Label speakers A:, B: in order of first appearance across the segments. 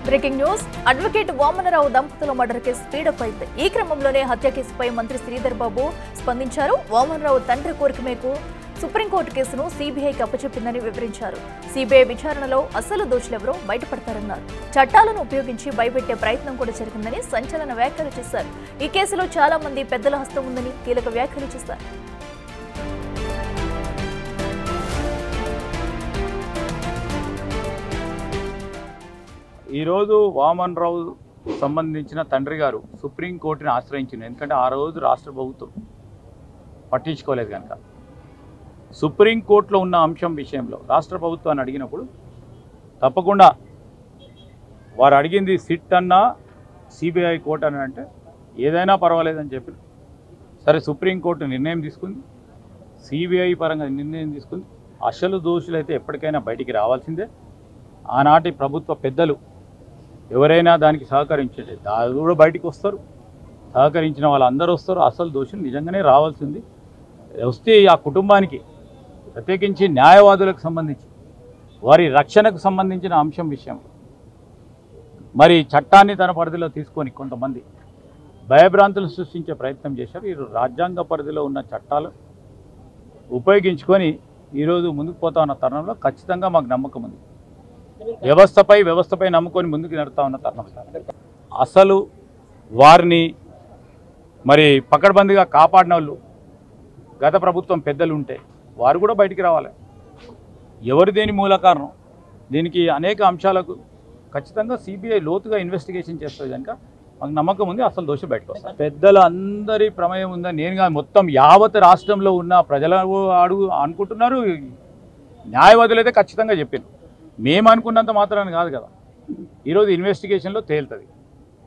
A: Breaking news advocate Vamanarao దంపతుల murder case speedup అయింది. ఈ క్రమంలోనే హత్య కేసుపై మంత్రి శ్రీధర్ బాబు స్పందించారు. వామనరావు తండ్రి కోరిక మేరకు సుప్రీంకోర్టు కేసును సీబీఐకి అప్పచెప్పిందని వివరించారు. సీబీఐ విచారణలో అసలు దోషులెవరో బయటపడతారన్నారు. చట్టాలను ఉపయోగించి భయపెట్టే ప్రయత్నం కూడా జరిగిందని సంచలన వ్యాఖ్యలు చేశారు. ఈ కేసులో చాలా మంది పెద్దల హస్తం ఉందని కీలక వ్యాఖ్యలు చేశారు.
B: ఈరోజు వామనరావు సంబంధించిన తండ్రి గారు సుప్రీంకోర్టుని ఆశ్రయించింది. ఎందుకంటే ఆ రోజు రాష్ట్ర ప్రభుత్వం పట్టించుకోలేదు కనుక సుప్రీంకోర్టులో ఉన్న అంశం విషయంలో రాష్ట్ర ప్రభుత్వాన్ని అడిగినప్పుడు తప్పకుండా వారు అడిగింది సిట్ అన్నా సిబిఐ కోర్టు అని అంటే ఏదైనా పర్వాలేదని చెప్పి సరే సుప్రీంకోర్టు నిర్ణయం తీసుకుంది. సిబిఐ పరంగా నిర్ణయం తీసుకుంది. అసలు దోషులైతే ఎప్పటికైనా బయటికి రావాల్సిందే. ఆనాటి ప్రభుత్వ పెద్దలు ఎవరైనా దానికి సహకరించేది దాని కూడా బయటికి వస్తారు. సహకరించిన వాళ్ళందరూ వస్తారు. అసలు దోషులు నిజంగానే రావాల్సింది. వస్తే ఆ కుటుంబానికి ప్రత్యేకించి న్యాయవాదులకు సంబంధించి వారి రక్షణకు సంబంధించిన అంశం విషయంలో మరి చట్టాన్ని తన పరిధిలో తీసుకొని కొంతమంది భయభ్రాంతులు సృష్టించే ప్రయత్నం చేశారు. ఈ రాజ్యాంగ పరిధిలో ఉన్న చట్టాలు ఉపయోగించుకొని ఈరోజు ముందుకు పోతా ఉన్న తరుణంలో ఖచ్చితంగా మాకు నమ్మకం ఉంది. వ్యవస్థపై నమ్ముకొని ముందుకు నడుతా ఉన్న తరుణం. అసలు వారిని మరి పకడ్బందీగా కాపాడిన వాళ్ళు గత ప్రభుత్వం పెద్దలు ఉంటే వారు కూడా బయటికి రావాలి. ఎవరు దేని మూల కారణం దీనికి అనేక అంశాలకు ఖచ్చితంగా సిబిఐ లోతుగా ఇన్వెస్టిగేషన్ చేస్తుంది కనుక మాకు నమ్మకం ఉంది. అసలు దోషి బయటకు వస్తారు. పెద్దల అందరి ప్రమేయం ఉందని నేనుగా మొత్తం యావత్ రాష్ట్రంలో ఉన్న ప్రజలు అనుకుంటున్నారు. న్యాయవాదులు అయితే ఖచ్చితంగా చెప్పారు. మేము అనుకున్నంత మాత్రాన్ని కాదు కదా. ఈరోజు ఇన్వెస్టిగేషన్లో తేలుతుంది.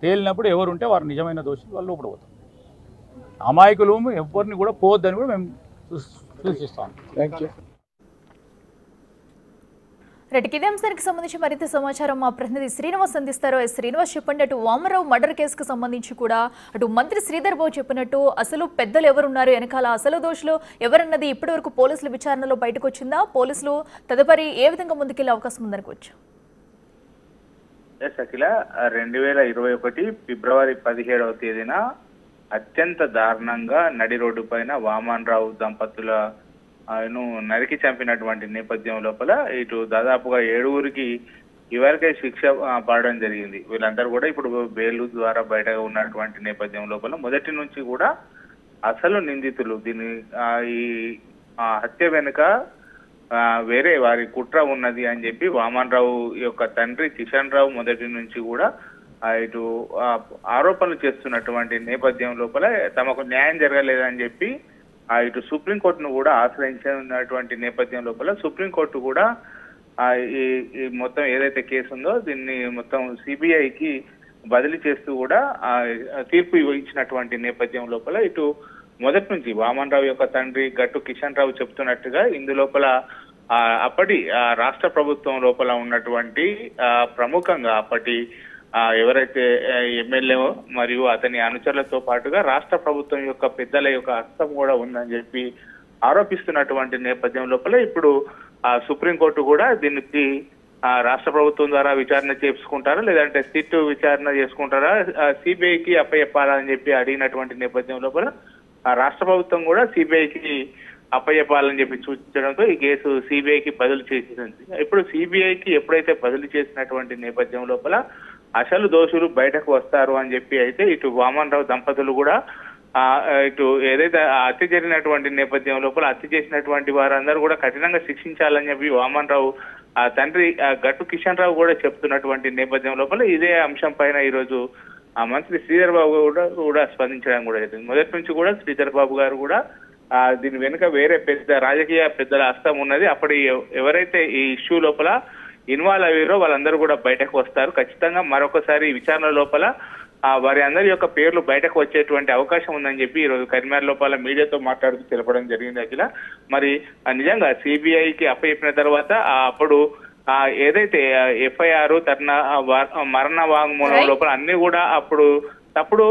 B: తేలినప్పుడు ఎవరు ఉంటే వారు నిజమైన దోషులు వాళ్ళు లోపల పోతారు. అమాయకులు ఎవరిని కూడా పోవద్దని కూడా మేము సూచిస్తాం.
A: రెడ్డికి ఇదే అంశానికి సంబంధించి మరింత సమాచారం మా ప్రతినిధి శ్రీనివాస్ అందిస్తారు. శ్రీనివాస్ చెప్పండి, అటు వామనరావు మర్డర్ కేసుకు సంబంధించి కూడా అటు మంత్రి శ్రీధర్ బాబు చెప్పినట్టు అసలు పెద్దలు ఎవరున్నారు, వెనకాల అసలు దోషులు ఎవరన్నది ఇప్పటివరకు పోలీసుల విచారణలో బయటకు వచ్చిందా? పోలీసులు తదుపరి ఏ విధంగా ముందుకెళ్లే అవకాశం ఉందనుకోవచ్చు?
C: అఖిల 2021 ఫిబ్రవరి 17వ తేదీన అత్యంత దారుణంగా నడి రోడ్డు పైన వామనరావు దంపతుల నరికి చంపినటువంటి నేపథ్యం లోపల ఇటు దాదాపుగా 7గురికి ఇవరకే శిక్ష పడడం జరిగింది. వీళ్ళందరూ కూడా ఇప్పుడు బెయిల్ ద్వారా బయట ఉన్నటువంటి నేపథ్యం లోపల మొదటి నుంచి కూడా అసలు నిందితులు దీని ఈ హత్య వెనుక వేరే వారి కుట్ర ఉన్నది అని చెప్పి వామనరావు యొక్క తండ్రి కిషన్ రావు మొదటి నుంచి కూడా ఇటు ఆరోపణలు చేస్తున్నటువంటి నేపథ్యం లోపల తమకు న్యాయం జరగలేదని చెప్పి ఇటు సుప్రీంకోర్టును కూడా ఆశ్రయించినటువంటి నేపథ్యం లోపల సుప్రీంకోర్టు కూడా ఈ మొత్తం ఏదైతే కేసు ఉందో దీన్ని మొత్తం సిబిఐకి బదిలీ చేస్తూ కూడా తీర్పు ఇచ్చినటువంటి నేపథ్యం లోపల ఇటు మొదటి నుంచి వామనరావు యొక్క తండ్రి గట్టు కిషన్ రావు చెప్తున్నట్టుగా ఇందులోపల అప్పటి రాష్ట్ర ప్రభుత్వం లోపల ఉన్నటువంటి ప్రముఖంగా అప్పటి ఎవరైతే ఎమ్మెల్యే మరియు అతని అనుచరులతో పాటుగా రాష్ట్ర ప్రభుత్వం యొక్క పెద్దల యొక్క హస్తం కూడా ఉందని చెప్పి ఆరోపిస్తున్నటువంటి నేపథ్యం లోపల ఇప్పుడు సుప్రీంకోర్టు కూడా దీనికి రాష్ట్ర ప్రభుత్వం ద్వారా విచారణ చేసుకుంటారా లేదంటే సిట్ విచారణ చేసుకుంటారా సిబిఐకి అప్పచెప్పాలని చెప్పి అడిగినటువంటి నేపథ్యం లోపల రాష్ట్ర ప్రభుత్వం కూడా సిబిఐకి అప్పచెప్పాలని చెప్పి సూచించడంతో ఈ కేసు సిబిఐకి బదిలీ చేసింది. ఇప్పుడు సిబిఐకి ఎప్పుడైతే బదిలీ చేసినటువంటి నేపథ్యం లోపల అసలు దోషులు బయటకు వస్తారు అని చెప్పి అయితే ఇటు వామనరావు దంపతులు కూడా ఇటు ఏదైతే హత్య జరిగినటువంటి నేపథ్యం లోపల హత్య చేసినటువంటి వారందరూ కూడా కఠినంగా శిక్షించాలని చెప్పి వామనరావు తండ్రి గట్టు కిషన్ రావు కూడా చెప్తున్నటువంటి నేపథ్యం లోపల ఇదే అంశం పైన ఈరోజు మంత్రి శ్రీధర్ బాబు కూడా స్పందించడం కూడా జరిగింది. మొదటి నుంచి కూడా శ్రీధర్ బాబు గారు కూడా దీని వెనుక వేరే పెద్ద రాజకీయ పెద్దల హస్తం ఉన్నది. అప్పటి ఎవరైతే ఈ ఇష్యూ లోపల ఇన్వాల్వ్ అయ్యారో వాళ్ళందరూ కూడా బయటకు వస్తారు. ఖచ్చితంగా మరొకసారి విచారణ లోపల వారి అందరి యొక్క పేర్లు బయటకు వచ్చేటువంటి అవకాశం ఉందని చెప్పి ఈరోజు కరీంనగర్ లోపల మీడియాతో మాట్లాడుతూ తెలపడం జరిగింది. అఖిల మరి నిజంగా సిబిఐకి అప్పచెప్పిన తర్వాత అప్పుడు ఏదైతే ఎఫ్ఐఆర్ మరణ వాంగ్మూలం లోపల అన్ని కూడా అప్పుడు తప్పుడు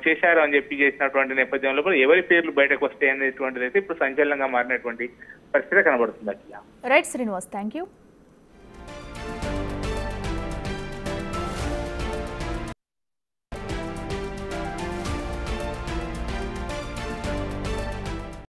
C: చేశారు అని చెప్పి చేసినటువంటి నేపథ్యం లోపల ఎవరి పేర్లు బయటకు వస్తాయి అనేటువంటిది అయితే ఇప్పుడు సంచలనంగా మారినటువంటి పరిస్థితి కనబడుతుంది.
A: Right Srinivas, thank you.